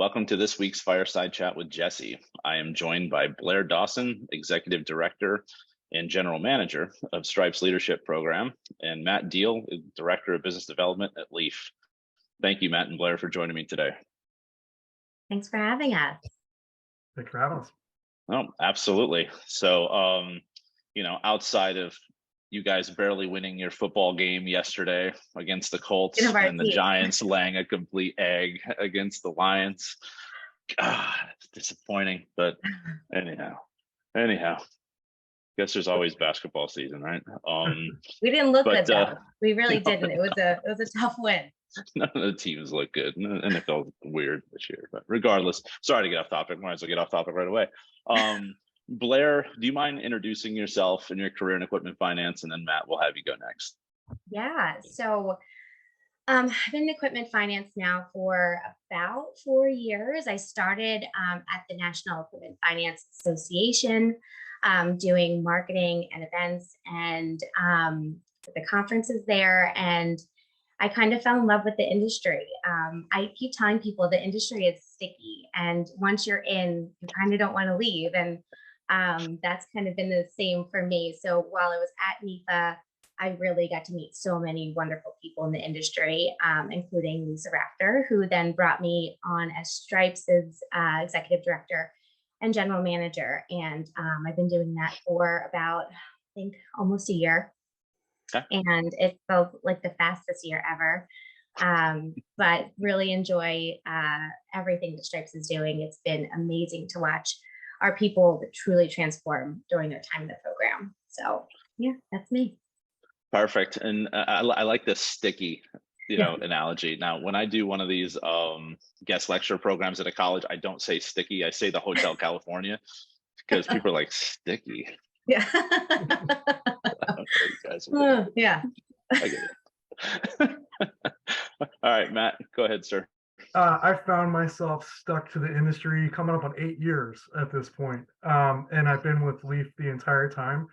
Welcome to this week's Fireside Chat with Jesse. I am joined by Blair Dawson, Executive Director and General Manager of Stripe's Leadership Program, and Matt Diehl, Director of Business Development at Leaf. Thank you, Matt and Blair, for joining me today. Thanks for having us. Thanks for having us. Oh, absolutely. So, outside of you guys barely winning your football game yesterday against the Colts and the Giants laying a complete egg against the Lions. God, it's disappointing, but anyhow, guess there's always basketball season, right? We didn't look good though. We really didn't. It was a tough win. None of the teams look good. NFL weird this year, but regardless, sorry to get off topic. Might as well get off topic right away. Blair, do you mind introducing yourself and your career in equipment finance, and then Matt, we'll have you go next. Yeah. So I've been in equipment finance now for about 4 years. I started at the National Equipment Finance Association, doing marketing and events and the conferences there. And I kind of fell in love with the industry. I keep telling people the industry is sticky, and once you're in, you kind of don't want to leave. And that's kind of been the same for me. So while I was at NEFA, I really got to meet so many wonderful people in the industry, including Lisa Rafter, who then brought me on as Stripes' executive director and general manager. And I've been doing that for about, I think, almost a year. Okay. And it felt like the fastest year ever. But really enjoy everything that Stripes is doing. It's been amazing to watch our people truly transform during their time in the program. So yeah, that's me. Perfect. And I like this sticky, analogy. Now, when I do one of these guest lecture programs at a college, I don't say sticky. I say the Hotel California, because people are like, sticky. Yeah. Yeah. I get it. All right, Matt, go ahead, sir. I found myself stuck to the industry coming up on 8 years at this point. And I've been with Leaf the entire time.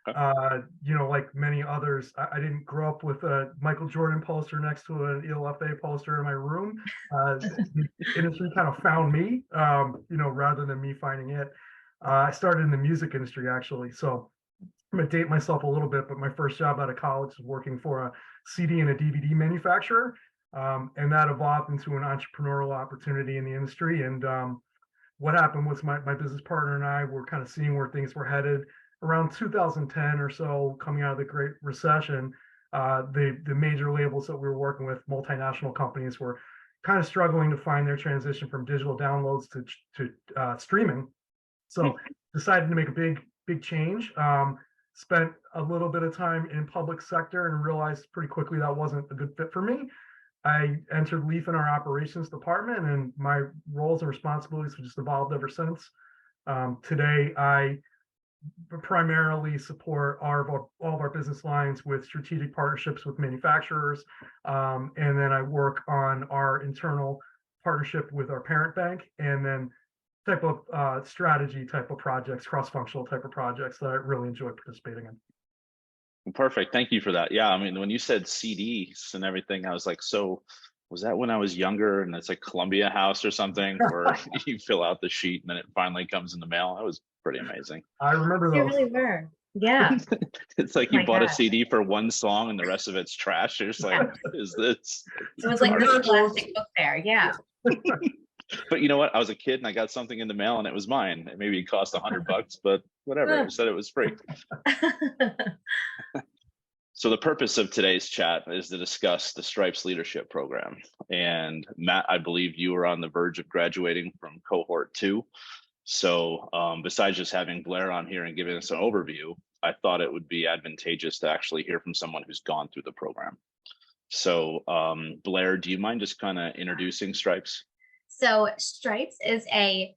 Like many others, I didn't grow up with a Michael Jordan poster next to an ELFA poster in my room. The industry kind of found me, rather than me finding it. I started in the music industry, actually. So I'm going to date myself a little bit, but my first job out of college was working for a CD and a DVD manufacturer. And that evolved into an entrepreneurial opportunity in the industry. And what happened was my business partner and I were kind of seeing where things were headed. Around 2010 or so, coming out of the Great Recession, the major labels that we were working with, multinational companies, were kind of struggling to find their transition from digital downloads to streaming. So decided to make a big change. Spent a little bit of time in public sector and realized pretty quickly that wasn't a good fit for me. I entered Leaf in our operations department, and my roles and responsibilities have just evolved ever since. Today, I primarily support all of our business lines with strategic partnerships with manufacturers, and then I work on our internal partnership with our parent bank, and then type of strategy type of projects, cross-functional type of projects that I really enjoy participating in. Perfect. Thank you for that. Yeah, I mean, when you said CDs and everything, I was like, so was that when I was younger and it's like Columbia House or something, where you fill out the sheet and then it finally comes in the mail? That was pretty amazing. I remember those. They really were. Yeah. It's like you bought a CD for one song and the rest of it's trash. You're just like, what is this? So it was like this plastic book there. Yeah. But you know what? I was a kid and I got something in the mail and it was mine. Maybe it cost $100, but whatever. It said it was free. So the purpose of today's chat is to discuss the Stripes Leadership Program. And Matt, I believe you were on the verge of graduating from cohort 2. So besides just having Blair on here and giving us an overview, I thought it would be advantageous to actually hear from someone who's gone through the program. So Blair, do you mind just kind of introducing Stripes? So Stripes is a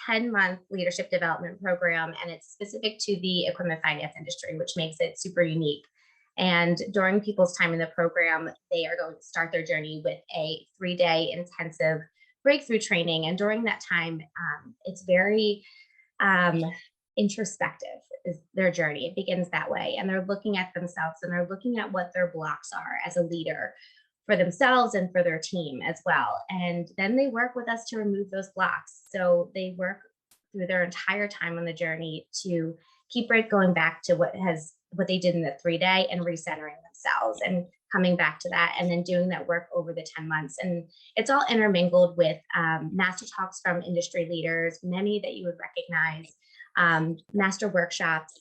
10-month leadership development program, and it's specific to the equipment finance industry, which makes it super unique. And during people's time in the program, they are going to start their journey with a 3-day intensive breakthrough training. And during that time, it's very introspective, is their journey. It begins that way. And they're looking at themselves and they're looking at what their blocks are as a leader for themselves and for their team as well. And then they work with us to remove those blocks. So they work through their entire time on the journey to keep right going back to what they did in the 3-day and recentering themselves and coming back to that, and then doing that work over the 10 months. And it's all intermingled with master talks from industry leaders, many that you would recognize, master workshops,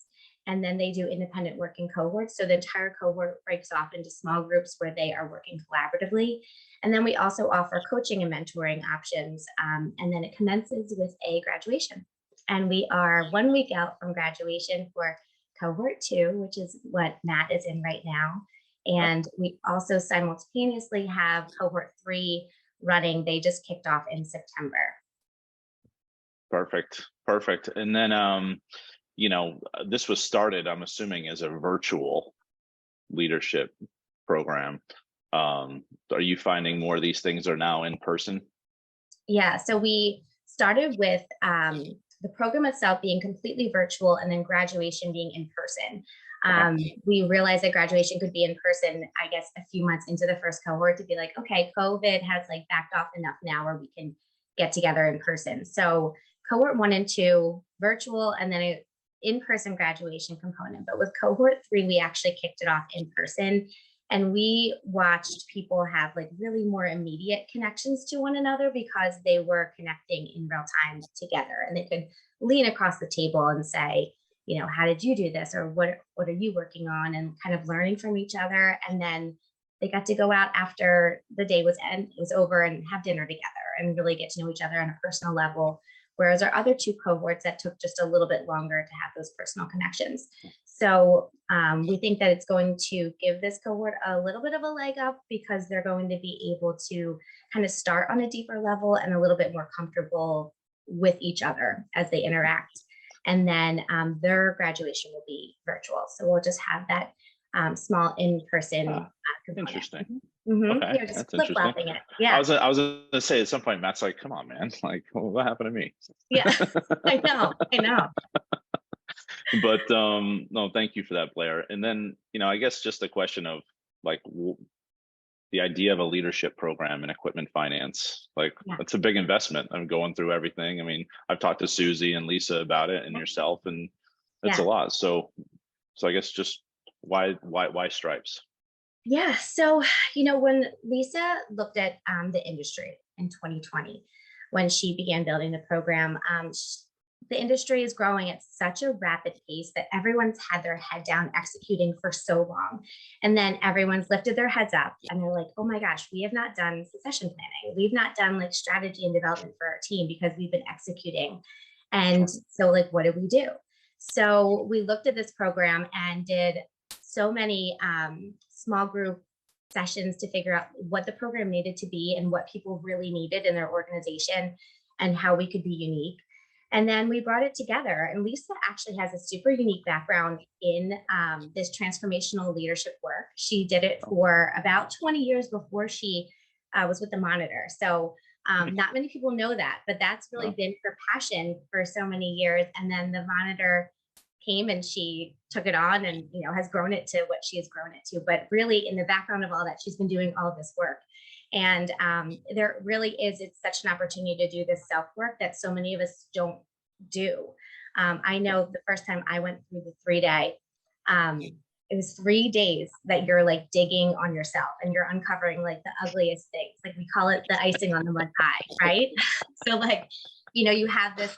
and then they do independent working cohorts. So the entire cohort breaks off into small groups where they are working collaboratively. And then we also offer coaching and mentoring options. And then it commences with a graduation. And we are 1 week out from graduation for cohort 2, which is what Matt is in right now. And we also simultaneously have cohort 3 running. They just kicked off in September. Perfect. And then, this was started, I'm assuming, as a virtual leadership program. Are you finding more of these things are now in person? Yeah, so we started with the program itself being completely virtual, and then graduation being in person. We realized that graduation could be in person, I guess, a few months into the first cohort, to be like, okay, COVID has backed off enough now where we can get together in person. So cohort 1 and 2, virtual, and then an in-person graduation component. But with cohort 3, we actually kicked it off in person. And we watched people have really more immediate connections to one another because they were connecting in real time together, and they could lean across the table and say, how did you do this? Or what are you working on? And kind of learning from each other. And then they got to go out after the day was over and have dinner together and really get to know each other on a personal level. Whereas our other 2 cohorts, that took just a little bit longer to have those personal connections. So we think that it's going to give this cohort a little bit of a leg up, because they're going to be able to kind of start on a deeper level and a little bit more comfortable with each other as they interact. And then their graduation will be virtual. So we'll just have that small in-person component. Interesting. Mm-hmm. Okay, Just that's flip-flopping interesting. it. Yeah. I was gonna say at some point, Matt's like, "Come on, man! What happened to me?" Yeah, I know. But no, thank you for that, Blair. And then I guess just a question of the idea of a leadership program in equipment finance. It's a big investment. I'm going through everything. I mean, I've talked to Susie and Lisa about it, and yourself, and it's a lot. So I guess just why Stripes? Yeah. So, when Lisa looked at the industry in 2020, when she began building the program, the industry is growing at such a rapid pace that everyone's had their head down executing for so long. And then everyone's lifted their heads up and they're like, oh my gosh, we have not done succession planning. We've not done strategy and development for our team because we've been executing. And so what do we do? So we looked at this program and did so many small group sessions to figure out what the program needed to be and what people really needed in their organization and how we could be unique. And then we brought it together. And Lisa actually has a super unique background in this transformational leadership work. She did it for about 20 years before she was with the Monitor. So not many people know that, but that's really been her passion for so many years. And then the Monitor came and she took it on and has grown it to what she has grown it to. But really, in the background of all that, she's been doing all of this work. And there really is, it's such an opportunity to do this self-work that so many of us don't do. I know the first time I went through the 3-day, it was 3 days that you're digging on yourself and you're uncovering the ugliest things. We call it the icing on the mud pie, right? So you have this,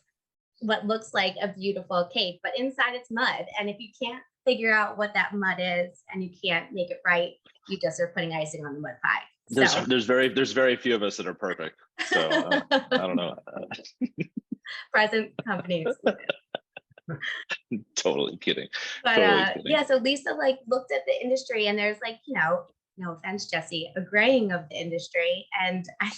what looks like a beautiful cake, but inside it's mud. And if you can't figure out what that mud is and you can't make it right, you just are putting icing on the mud pie. There's very few of us that are perfect. So I don't know. Present company excluded. Totally kidding. But totally kidding. Yeah, so Lisa looked at the industry and there's no offense, Jesse, a graying of the industry. And I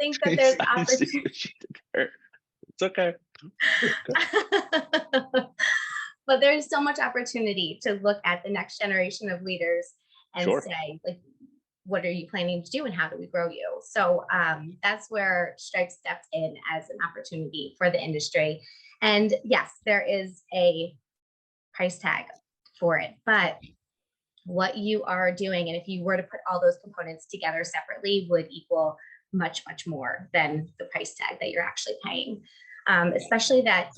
think that there's opportunity. It's okay. But there's so much opportunity to look at the next generation of leaders and say, what are you planning to do and how do we grow you? So that's where Stripes stepped in as an opportunity for the industry. And yes, there is a price tag for it, but what you are doing. And if you were to put all those components together separately, would equal much, much more than the price tag that you're actually paying. Especially that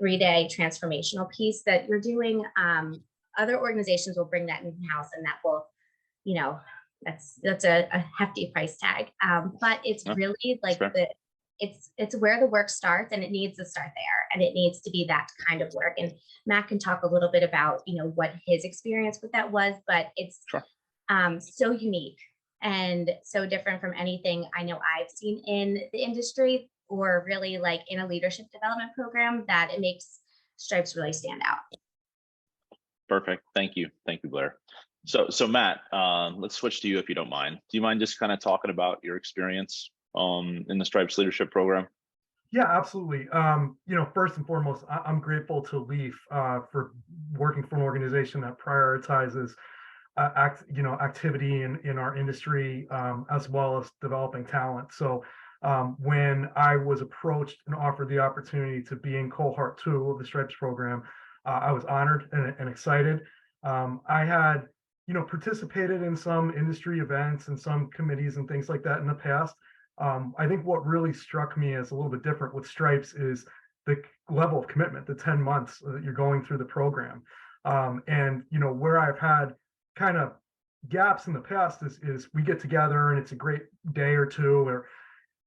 3-day transformational piece that you're doing. Other organizations will bring that in-house, and that will, you know, that's a hefty price tag. But it's really like it's where the work starts, and it needs to start there, and it needs to be that kind of work. And Matt can talk a little bit about, you know, what his experience with that was, but it's so unique and so different from anything I know I've seen in the industry, or really like in a leadership development program, that it makes Stripes really stand out. Perfect. Thank you, Blair. So Matt, let's switch to you if you don't mind. Do you mind just kind of talking about your experience in the Stripes leadership program? Yeah, absolutely. You know, first and foremost, I'm grateful to Leaf for working for an organization that prioritizes activity in our industry, as well as developing talent. So when I was approached and offered the opportunity to be in cohort 2 of the Stripes program, I was honored and excited. I had, you know, participated in some industry events and some committees and things like that in the past. I think what really struck me as a little bit different with Stripes is the level of commitment, the 10 months that you're going through the program. And, you know, where I've had kind of gaps in the past is we get together and it's a great day or two, or,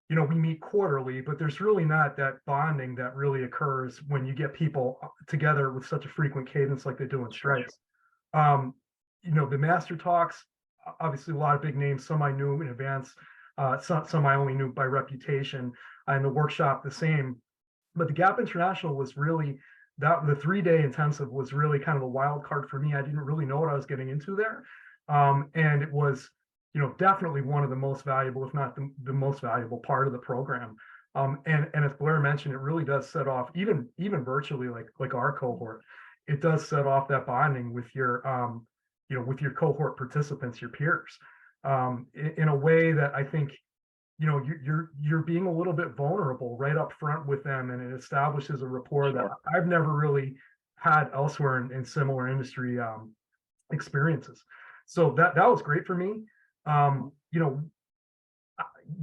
you know, we meet quarterly, but there's really not that bonding that really occurs when you get people together with such a frequent cadence like they do in Stripes. You know, the master talks, obviously a lot of big names, some I knew in advance, some I only knew by reputation, and the workshop the same. But the Gap International was really, that the 3-day intensive was really kind of a wild card for me. I didn't really know what I was getting into there. And it was, you know, definitely one of the most valuable, if not the most valuable part of the program. And as Blair mentioned, it really does set off, even virtually, like our cohort, it does set off that bonding with your, you know, with your cohort participants, your peers, in a way that I think, you know, you're being a little bit vulnerable right up front with them, and it establishes a rapport that I've never really had elsewhere in similar industry experiences. So that was great for me. You know,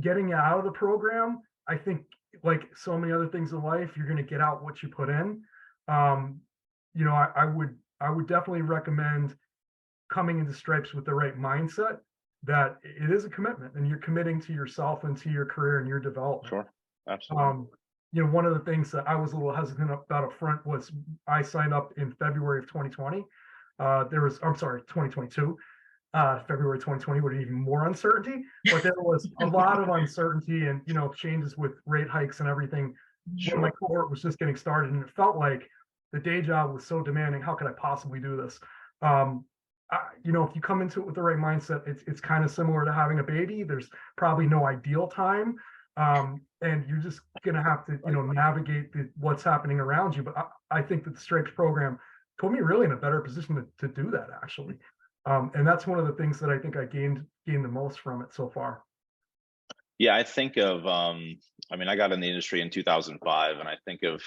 getting out of the program, I think, like so many other things in life, you're going to get out what you put in. You know, I would definitely recommend coming into Stripes with the right mindset, that it is a commitment and you're committing to yourself and to your career and your development. Sure, absolutely. You know, one of the things that I was a little hesitant about up front was I signed up in February of 2020. I'm sorry, 2022. February 2020 would have even more uncertainty, but there was a lot of uncertainty and, you know, changes with rate hikes and everything. When my cohort was just getting started, and it felt like the day job was so demanding. How could I possibly do this? You know, if you come into it with the right mindset, it's kind of similar to having a baby. There's probably no ideal time, and you're just going to have to, you know, navigate what's happening around you. But I think that the Stripes program put me really in a better position to do that, actually. And that's one of the things that I think I gained the most from it so far. Yeah, I think of, I mean, I got in the industry in 2005, and I think of,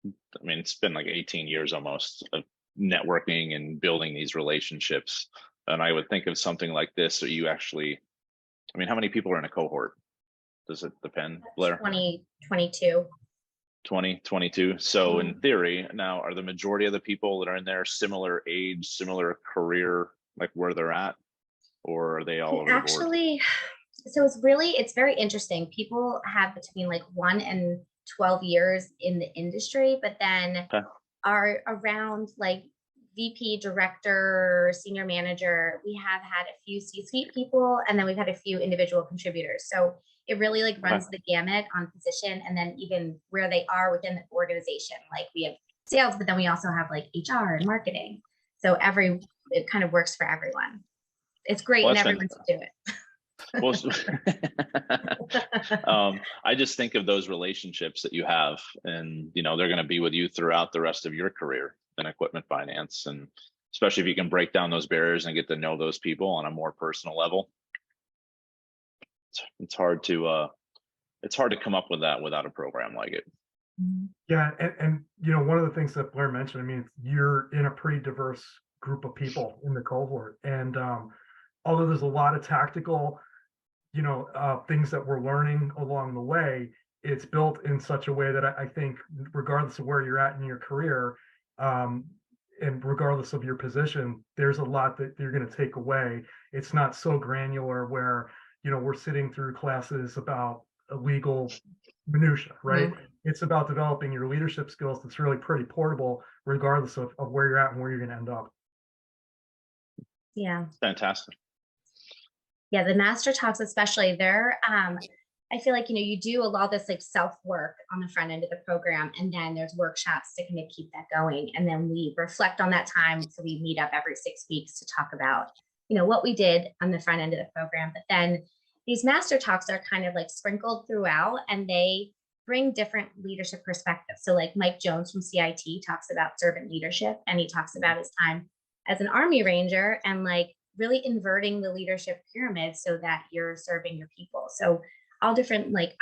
I mean, it's been like 18 years almost of networking and building these relationships. And I would think of something like this. So you actually, I mean, how many people are in a cohort? Does it depend, Blair? 22. 22. So in theory, now, are the majority of the people that are in there similar age, similar career, like where they're at, or are they all over the board? Actually, so it's very interesting. People have between like 1 and 12 years in the industry, but then are around like VP, director, senior manager. We have had a few C-suite people, and then we've had a few individual contributors. So it really like runs the gamut on position, and then even where they are within the organization. Like we have sales, but then we also have like HR and marketing. So it kind of works for everyone. It's great, and everyone should do it. Well, I just think of those relationships that you have, and you know, they're going to be with you throughout the rest of your career in equipment finance, and especially if you can break down those barriers and get to know those people on a more personal level. It's hard to come up with that without a program like it. Yeah, and you know, one of the things that Blair mentioned, I mean, you're in a pretty diverse group of people in the cohort. And although there's a lot of tactical, things that we're learning along the way, it's built in such a way that I think, regardless of where you're at in your career, and regardless of your position, there's a lot that you're going to take away. It's not so granular where, we're sitting through classes about a legal minutia, right? Mm-hmm. It's about developing your leadership skills that's really pretty portable, regardless of where you're at and where you're going to end up. Yeah. Fantastic. Yeah, the master talks, especially, they're I feel like, you do a lot of this like self-work on the front end of the program, and then there's workshops to kind of keep that going. And then we reflect on that time. So we meet up every 6 weeks to talk about, what we did on the front end of the program. But then these master talks are kind of like sprinkled throughout, and they bring different leadership perspectives. So like Mike Jones from CIT talks about servant leadership, and he talks about his time as an Army Ranger and like really inverting the leadership pyramid so that you're serving your people. So all different like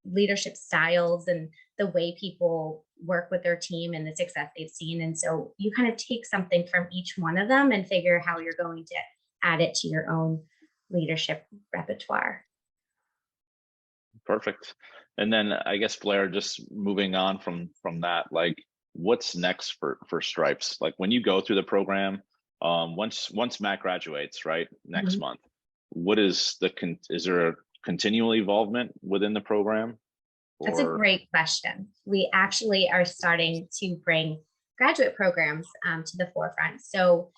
leadership styles and the way people work with their team and the success they've seen. And so you kind of take something from each one of them and figure how you're going to add it to your own leadership repertoire. Perfect. And then I guess, Blair, just moving on from that, like what's next for Stripes? Like when you go through the program, once Matt graduates, right, next month, what is is there a continual involvement within the program? That's a great question. We actually are starting to bring graduate programs to the forefront. So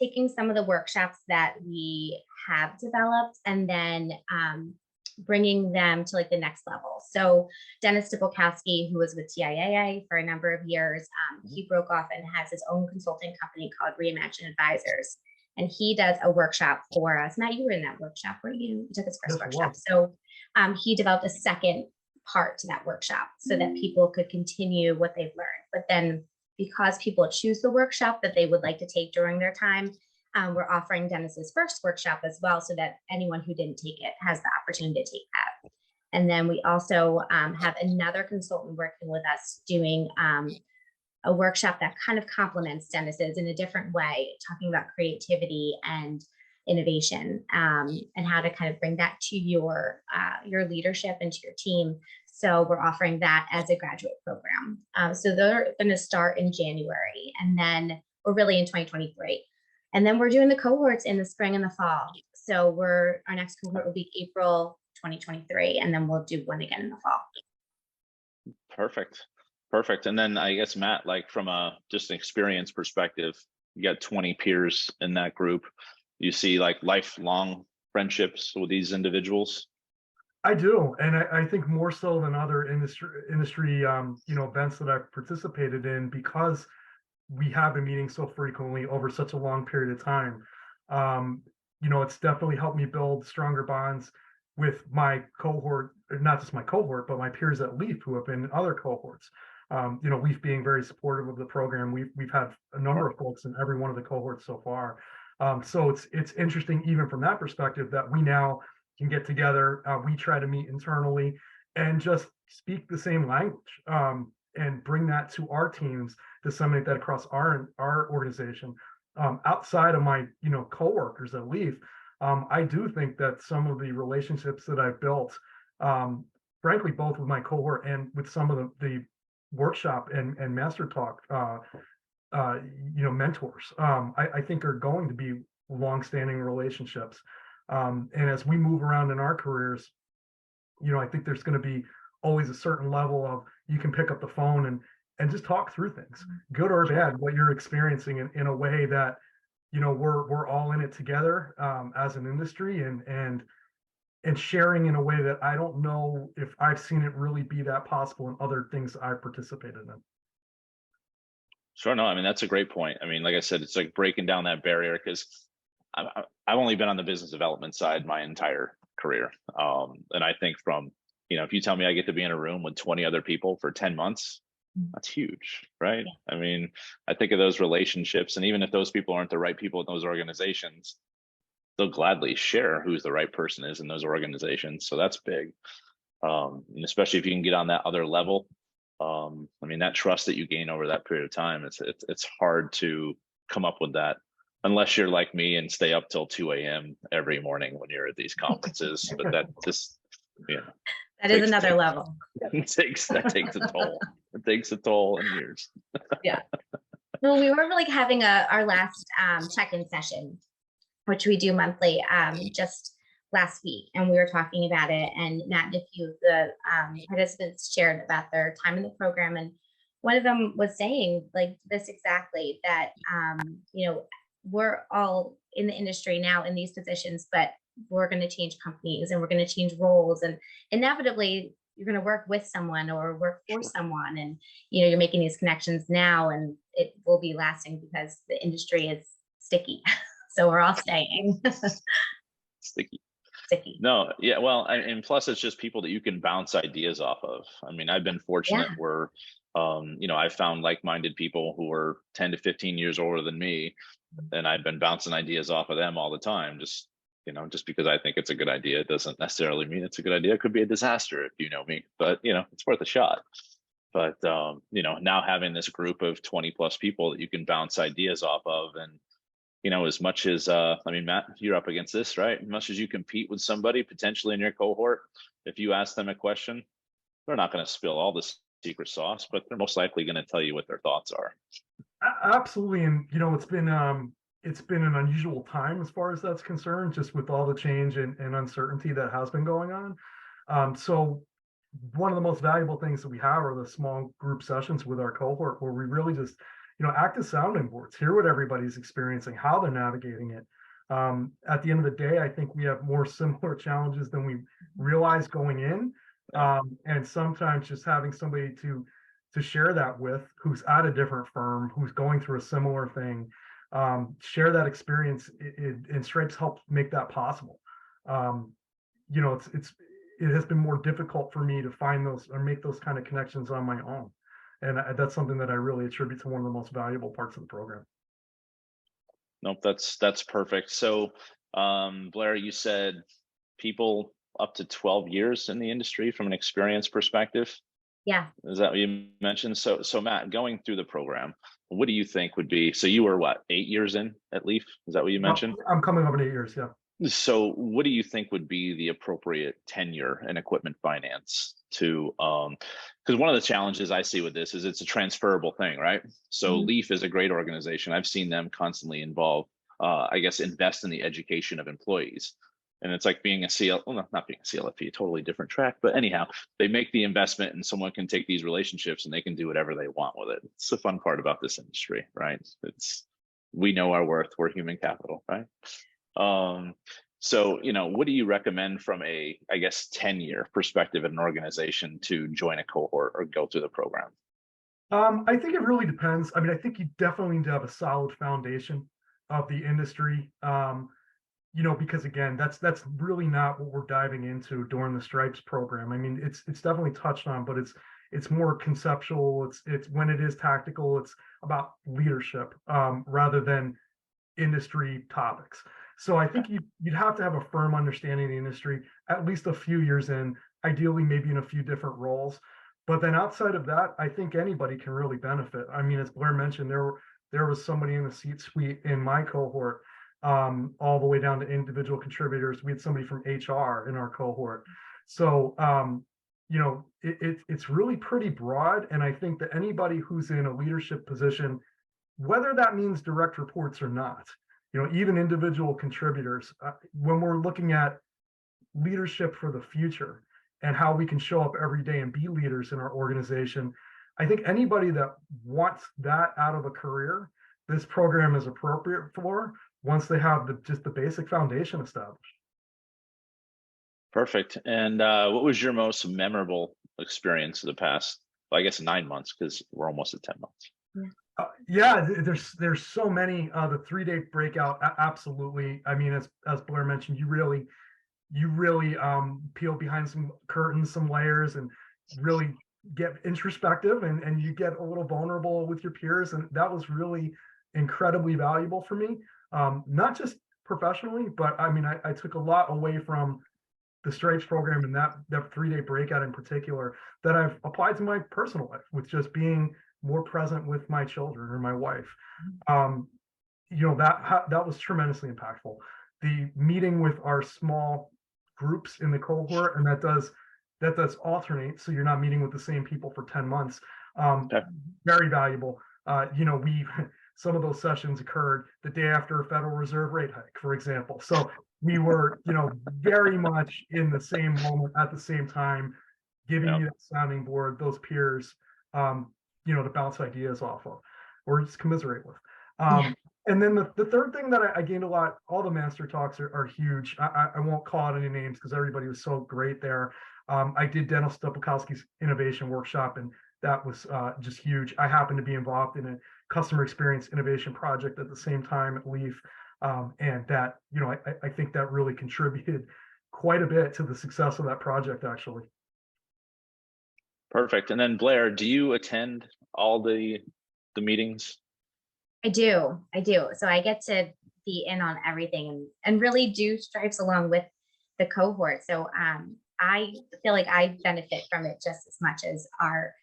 taking some of the workshops that we have developed and then bringing them to like the next level. So Dennis Stipolkowski, who was with TIAA for a number of years, he broke off and has his own consulting company called Reimagine Advisors. And he does a workshop for us. Matt, you were in that workshop, were you? You took his first workshop. So he developed a second part to that workshop so that people could continue what they've learned. But then because people choose the workshop that they would like to take during their time, we're offering Dennis's first workshop as well, so that anyone who didn't take it has the opportunity to take that. And then we also have another consultant working with us doing a workshop that kind of complements Dennis's in a different way, talking about creativity and innovation, and how to kind of bring that to your leadership and to your team. So we're offering that as a graduate program. So they're going to start in January, and then we're really in 2023. And then we're doing the cohorts in the spring and the fall. So our next cohort will be April 2023, and then we'll do one again in the fall. Perfect. And then I guess, Matt, like from just an experience perspective, you got 20 peers in that group. You see like lifelong friendships with these individuals? I do, and I think more so than other industry events that I've participated in, because we have been meeting so frequently over such a long period of time. It's definitely helped me build stronger bonds with my cohort, not just my cohort, but my peers at Leaf who have been in other cohorts. Leaf being very supportive of the program. We've had a number of folks in every one of the cohorts so far. So it's interesting even from that perspective that we now can get together. We try to meet internally and just speak the same language, and bring that to our teams, disseminate that across our organization. Outside of my coworkers at Leaf, I do think that some of the relationships that I've built, frankly, both with my cohort and with some of the workshop and master talk mentors, I think are going to be long-standing relationships. And as we move around in our careers, I think there's going to be always a certain level of, you can pick up the phone and just talk through things, good or bad, what you're experiencing in a way that, we're all in it together as an industry, and sharing in a way that I don't know if I've seen it really be that possible in other things I've participated in. Sure. No, I mean, that's a great point. I mean, like I said, it's like breaking down that barrier, because I've only been on the business development side my entire career. And I think from, if you tell me I get to be in a room with 20 other people for 10 months, that's huge, right? Yeah. I mean, I think of those relationships, and even if those people aren't the right people in those organizations, they'll gladly share who's the right person is in those organizations. So that's big. And especially if you can get on that other level, I mean, that trust that you gain over that period of time, it's hard to come up with that unless you're like me and stay up till 2 a.m. every morning when you're at these conferences. But that just, you know, That is another level. That takes a toll. It takes a toll in years. Yeah. Well, we were like having our last check-in session, which we do monthly, just last week, and we were talking about it. And Matt and a few of the participants shared about their time in the program, and one of them was saying like this exactly, that you know, we're all in the industry now in these positions, but we're going to change companies and we're going to change roles, and inevitably you're going to work with someone or work for someone, and you know, you're making these connections now, and it will be lasting because the industry is sticky. So we're all staying. Sticky. Sticky. No, yeah, well, and plus it's just people that you can bounce ideas off of. I mean, I've been fortunate where, you know, I found like-minded people who were 10 to 15 years older than me, and I've been bouncing ideas off of them all the time. Just, you know, just because I think it's a good idea, it doesn't necessarily mean it's a good idea. It could be a disaster if you know me, but you know, it's worth a shot. But you know, now having this group of 20 plus people that you can bounce ideas off of, and you know, as much as I mean, Matt, you're up against this, right? As much as you compete with somebody potentially in your cohort, if you ask them a question, they're not going to spill all the secret sauce, but they're most likely going to tell you what their thoughts are. Absolutely. And you know, it's been an unusual time as far as that's concerned, just with all the change and uncertainty that has been going on. So one of the most valuable things that we have are the small group sessions with our cohort, where we really just, you know, act as sounding boards, hear what everybody's experiencing, how they're navigating it. At the end of the day, I think we have more similar challenges than we realized going in. And sometimes just having somebody to share that with, who's at a different firm, who's going through a similar thing, share that experience, and Stripes help make that possible. You know, it has been more difficult for me to find those or make those kind of connections on my own. And that's something that I really attribute to one of the most valuable parts of the program. Nope, that's perfect. So, Blair, you said people up to 12 years in the industry from an experience perspective. Yeah. Is that what you mentioned? So Matt, going through the program, what do you think would be, so you were what, 8 years in at Leaf? Is that what you mentioned? I'm coming up in 8 years, yeah. So what do you think would be the appropriate tenure in equipment finance to, because one of the challenges I see with this is it's a transferable thing, right? So Leaf is a great organization. I've seen them constantly involve, I guess, invest in the education of employees. And it's like being a CL, well, not being a CLFP, a totally different track, but anyhow, they make the investment and someone can take these relationships and they can do whatever they want with it. It's the fun part about this industry, right? We know our worth, we're human capital, right? So, you know, what do you recommend from a, I guess, 10-year perspective in an organization to join a cohort or go through the program? I think it really depends. I mean, I think you definitely need to have a solid foundation of the industry. You know, because again, that's really not what we're diving into during the Stripes program. I mean, it's definitely touched on, but it's more conceptual. It's when it is tactical, it's about leadership rather than industry topics. So I think you'd have to have a firm understanding of the industry, at least a few years in, ideally maybe in a few different roles. But then outside of that, I think anybody can really benefit. I mean, as Blair mentioned, there was somebody in the C-suite in my cohort, all the way down to individual contributors. We had somebody from HR in our cohort. So, you know, it's really pretty broad. And I think that anybody who's in a leadership position, whether that means direct reports or not, you know, even individual contributors, when we're looking at leadership for the future and how we can show up every day and be leaders in our organization, I think anybody that wants that out of a career, this program is appropriate for, once they have just the basic foundation established. Perfect. And what was your most memorable experience of the past, well, I guess 9 months, because we're almost at 10 months. Yeah, there's so many. The 3-day breakout, absolutely. I mean, as Blair mentioned, you really peel behind some curtains, some layers, and really get introspective, and you get a little vulnerable with your peers, and that was really incredibly valuable for me. Not just professionally, but I mean, I took a lot away from the Stripes program and that 3-day breakout in particular that I've applied to my personal life, with just being more present with my children or my wife. that was tremendously impactful. The meeting with our small groups in the cohort, and that does alternate, so you're not meeting with the same people for 10 months. Okay. Very valuable. We some of those sessions occurred the day after a Federal Reserve rate hike, for example. So we were, very much in the same moment at the same time, giving Yep. you that sounding board, those peers, to bounce ideas off of or just commiserate with. And then the third thing that I gained a lot, all the master talks are huge. I won't call out any names because everybody was so great there. I did Dennis Stopakowski's innovation workshop, and that was just huge. I happened to be involved in a customer experience innovation project at the same time at Leaf. And that, I think that really contributed quite a bit to the success of that project, actually. Perfect. And then Blair, do you attend all the meetings? I do. So I get to be in on everything and really do stripes along with the cohort. So I feel like I benefit from it just as much as our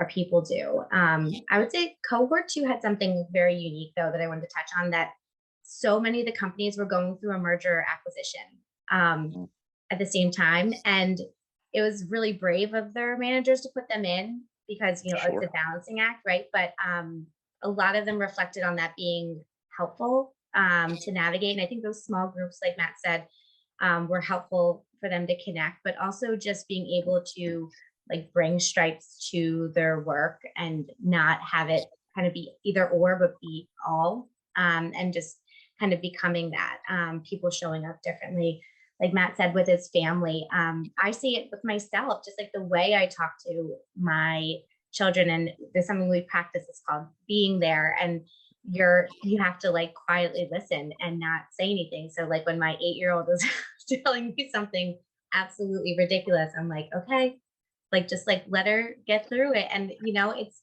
people do. I would say cohort 2 had something very unique though that I wanted to touch on, that so many of the companies were going through a merger acquisition at the same time. And it was really brave of their managers to put them in because, Sure. it's a balancing act, right? But a lot of them reflected on that being helpful to navigate. And I think those small groups, like Matt said, were helpful for them to connect, but also just being able to bring stripes to their work and not have it kind of be either or, but be all, and just kind of becoming that, people showing up differently. Like Matt said, with his family, I see it with myself, just like the way I talk to my children. And there's something we practice, it's called being there. And you have to quietly listen and not say anything. So when my 8-year-old is telling me something absolutely ridiculous, I'm like, okay, just let her get through it. And it's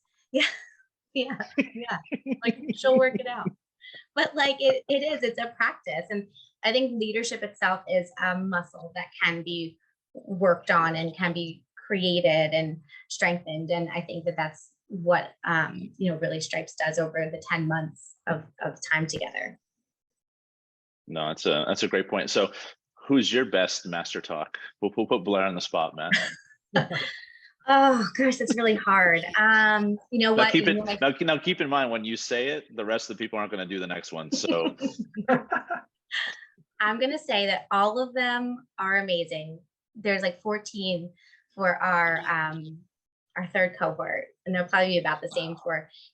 yeah, she'll work it out. But it's a practice. And I think leadership itself is a muscle that can be worked on and can be created and strengthened. And I think that that's what, really Stripes does over the 10 months of time together. No, that's a great point. So who's your best master talk? We'll put Blair on the spot, Matt. Oh gosh, it's really hard. Now keep in mind when you say it, the rest of the people aren't going to do the next one. So I'm going to say that all of them are amazing. There's 14 for our third cohort, and they'll probably be about the same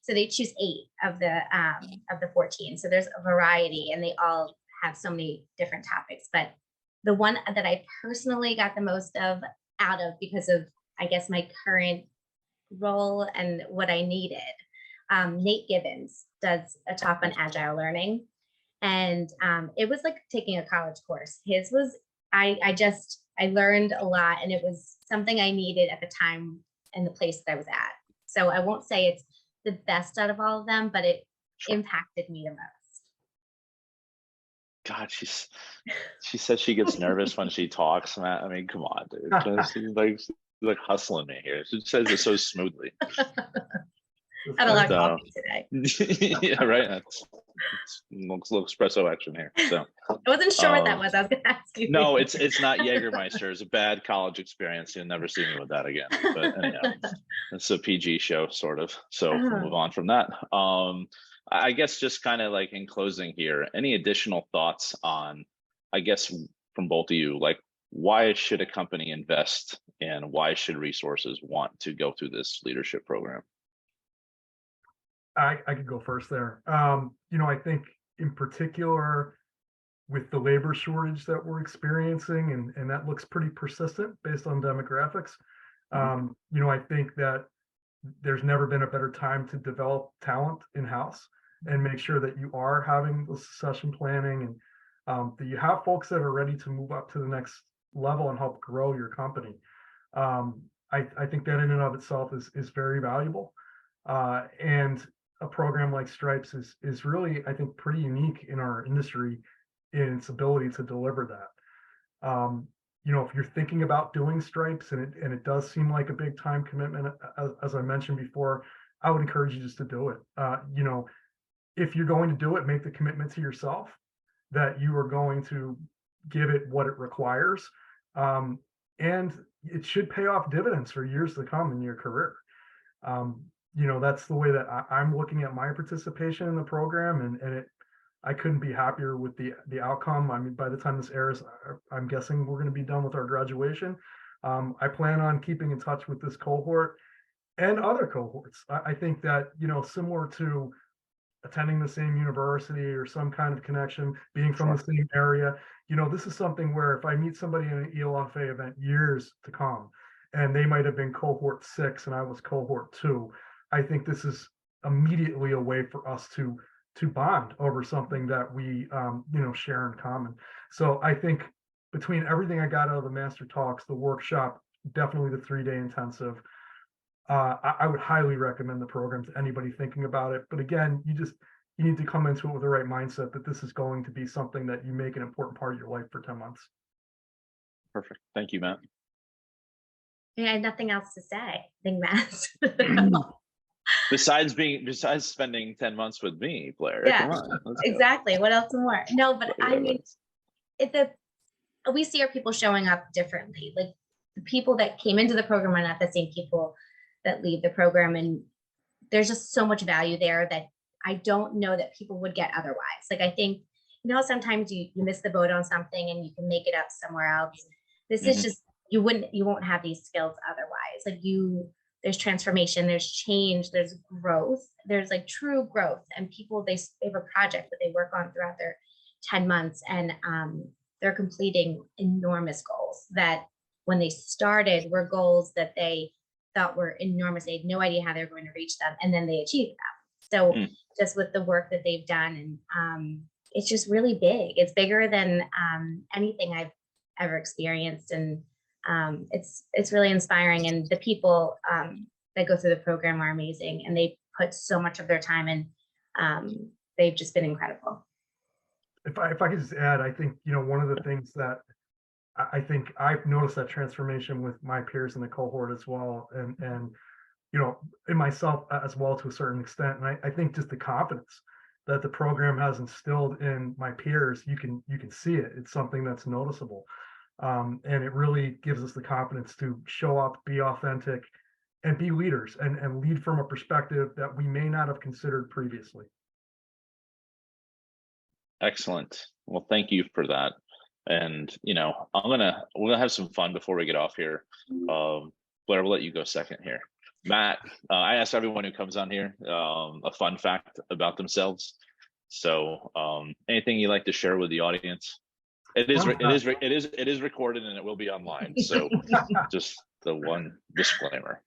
so they choose 8 of the 14. So there's a variety, and they all have so many different topics. But the one that I personally got the most out of because of, I guess, my current role and what I needed, Nate Gibbons does a talk on agile learning. And it was like taking a college course. His was, I learned a lot, and it was something I needed at the time and the place that I was at. So I won't say it's the best out of all of them, but it impacted me the most. God, she says she gets nervous when she talks, Matt. I mean, come on, dude. She's like hustling me here. She says it so smoothly. Had a lot of coffee today. Yeah, right. It's little espresso action here. So I wasn't sure what that was. I was going to ask you. No, it's not Jägermeister. It's a bad college experience. You'll never see me with that again. But anyhow, it's a PG show, sort of. So we'll move on from that. I guess just kind of in closing here, any additional thoughts on, I guess, from both of you, why should a company invest and why should resources want to go through this leadership program? I could go first there. I think in particular with the labor shortage that we're experiencing, and that looks pretty persistent based on demographics. I think that there's never been a better time to develop talent in-house and make sure that you are having the succession planning and that you have folks that are ready to move up to the next level and help grow your company. I think that in and of itself is very valuable. And a program like Stripes is really, I think, pretty unique in our industry in its ability to deliver that. If you're thinking about doing Stripes and it does seem like a big time commitment, as I mentioned before, I would encourage you just to do it. if you're going to do it, make the commitment to yourself that you are going to give it what it requires. And it should pay off dividends for years to come in your career. That's the way that I'm looking at my participation in the program, and I couldn't be happier with the outcome. I mean, by the time this airs, I'm guessing we're going to be done with our graduation. I plan on keeping in touch with this cohort and other cohorts. I think that, similar to attending the same university or some kind of connection, being from the same area, this is something where if I meet somebody in an ELFA event years to come, and they might have been cohort 6 and I was cohort 2, I think this is immediately a way for us to bond over something that we share in common. So I think between everything I got out of the master talks, the workshop, definitely the 3-day intensive, I would highly recommend the program to anybody thinking about it. But again, you need to come into it with the right mindset that this is going to be something that you make an important part of your life for 10 months. Perfect. Thank you, Matt. I had nothing else to say. I think Matt's Besides spending 10 months with me, Blair. Yeah, come on, exactly. What else more? No, but I mean, we see our people showing up differently. Like the people that came into the program are not the same people that leave the program, and there's just so much value there that I don't know that people would get otherwise. Like I think, sometimes you miss the boat on something and you can make it up somewhere else. This is just, you won't have these skills otherwise. Like there's transformation, there's change, there's growth, there's like true growth, and people, they have a project that they work on throughout their 10 months, and they're completing enormous goals that when they started were goals that they thought were enormous. They had no idea how they were going to reach them, and then they achieved them. So just with the work that they've done, and it's just really big. It's bigger than anything I've ever experienced, and it's really inspiring. And the people that go through the program are amazing, and they put so much of their time in. They've just been incredible. If I could just add, I think, one of the things that I think I've noticed that transformation with my peers in the cohort as well, and in myself as well to a certain extent. And I think just the confidence that the program has instilled in my peers, you can see it. It's something that's noticeable. And it really gives us the confidence to show up, be authentic, and be leaders, and lead from a perspective that we may not have considered previously. Excellent. Well, thank you for that. And we're gonna have some fun before we get off here. Blair, we'll let you go second here. Matt, I asked everyone who comes on here a fun fact about themselves. So anything you'd like to share with the audience? It is recorded and it will be online. So just the one disclaimer.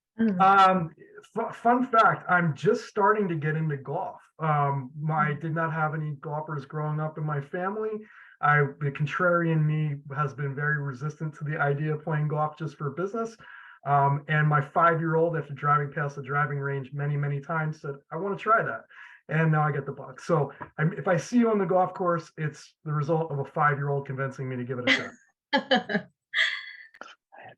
Fun fact, I'm just starting to get into golf. I did not have any golfers growing up in my family. The contrarian me has been very resistant to the idea of playing golf just for business. And my 5-year-old, after driving past the driving range many, many times, said, I want to try that. And now I get the bug. So if I see you on the golf course, it's the result of a 5-year-old convincing me to give it a shot.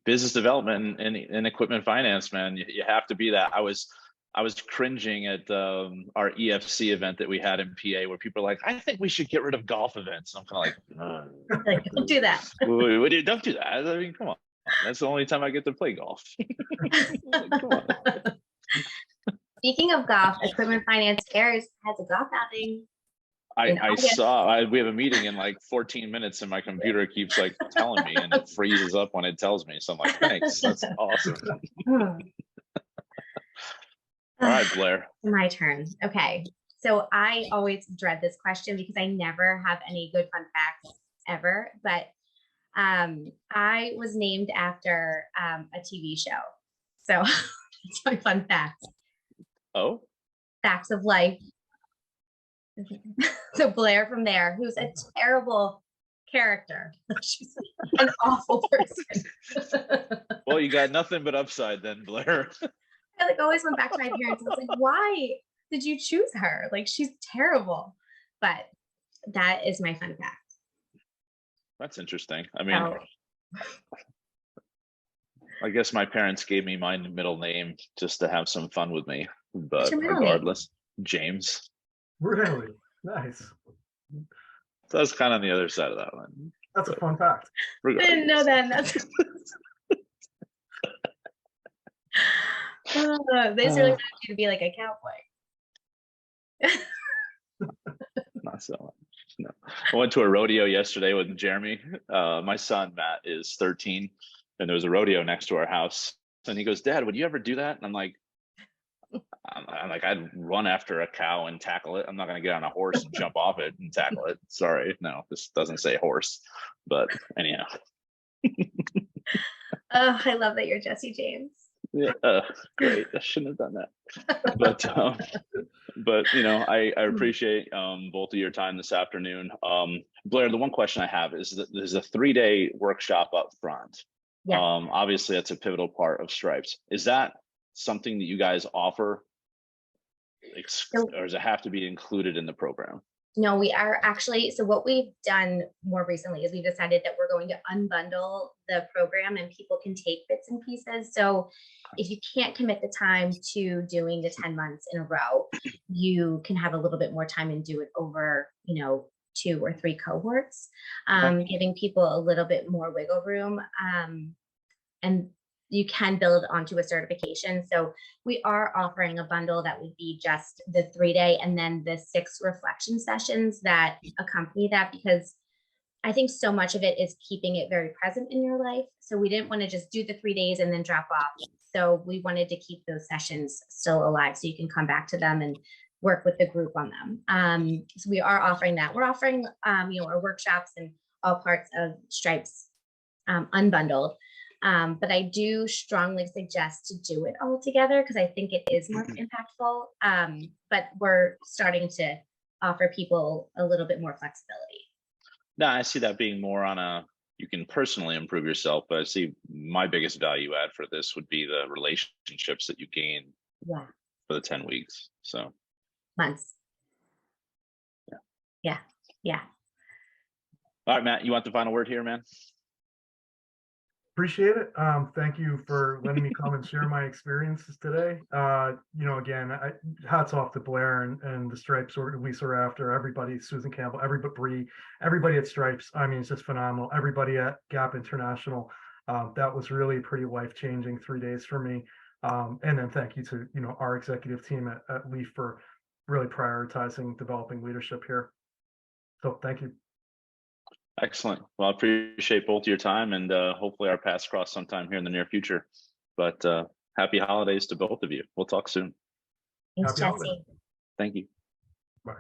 Business development and equipment finance, man, you have to be that. I was cringing at our EFC event that we had in PA, where people are like, I think we should get rid of golf events. And I'm kind of like, don't do that. Don't do that. I mean, come on. That's the only time I get to play golf. Come on. Speaking of golf, equipment finance airs has a golf outing. I saw. We have a meeting in like 14 minutes, and my computer keeps like telling me, and it freezes up when it tells me. So I'm like, thanks. That's awesome. All right, Blair. My turn. Okay. So I always dread this question because I never have any good fun facts ever. But I was named after a TV show. So it's my fun fact. Oh? Facts of life. So Blair from there, who's a terrible character. She's an awful person. Well, you got nothing but upside then, Blair. I always went back to my parents and was like, why did you choose her? Like, she's terrible. But that is my fun fact. That's interesting. I mean, I guess my parents gave me my middle name just to have some fun with me. But regardless, James. Really? Nice. So that's kind of on the other side of that one. That's a fun fact. I didn't know that. They really wanted you to be like a cowboy. Not so much. No. I went to a rodeo yesterday with Jeremy. My son, Matt, is 13, and there was a rodeo next to our house. And he goes, Dad, would you ever do that? And I'm like, I'd run after a cow and tackle it. I'm not going to get on a horse and jump off it and tackle it. Sorry. No, this doesn't say horse. But anyhow. Oh, I love that you're Jesse James. Yeah, great. I shouldn't have done that. But you know, I appreciate both of your time this afternoon. Blair, the one question I have is that there's a 3-day workshop up front. Yeah. Obviously that's a pivotal part of Stripes. Is that something that you guys offer, or does it have to be included in the program? No, we are actually, so what we've done more recently is we decided that we're going to unbundle the program and people can take bits and pieces. So if you can't commit the time to doing the 10 months in a row, you can have a little bit more time and do it over, 2 or 3 cohorts, giving people a little bit more wiggle room. And you can build onto a certification. So we are offering a bundle that would be just the 3-day and then the 6 reflection sessions that accompany that, because I think so much of it is keeping it very present in your life. So we didn't want to just do the 3 days and then drop off. So we wanted to keep those sessions still alive so you can come back to them and work with the group on them. So we are offering that. We're offering, our workshops and all parts of Stripes unbundled. But I do strongly suggest to do it all together because I think it is more impactful. But we're starting to offer people a little bit more flexibility. No, I see that being more on you can personally improve yourself, but I see my biggest value add for this would be the relationships that you gain for the 10 weeks. So months. Yeah. All right, Matt, you want the final word here, man? Appreciate it. Thank you for letting me come and share my experiences today. Again, hats off to Blair and the Stripes, or Lisa Rafter, everybody, Susan Campbell, everybody at Stripes. I mean, it's just phenomenal. Everybody at Gap International. That was really pretty life-changing 3 days for me. And then thank you to, our executive team at Leaf for really prioritizing developing leadership here. So thank you. Excellent. Well, I appreciate both of your time, and hopefully our paths cross sometime here in the near future. But happy holidays to both of you. We'll talk soon. Thanks, Jesse. Thank you. Bye.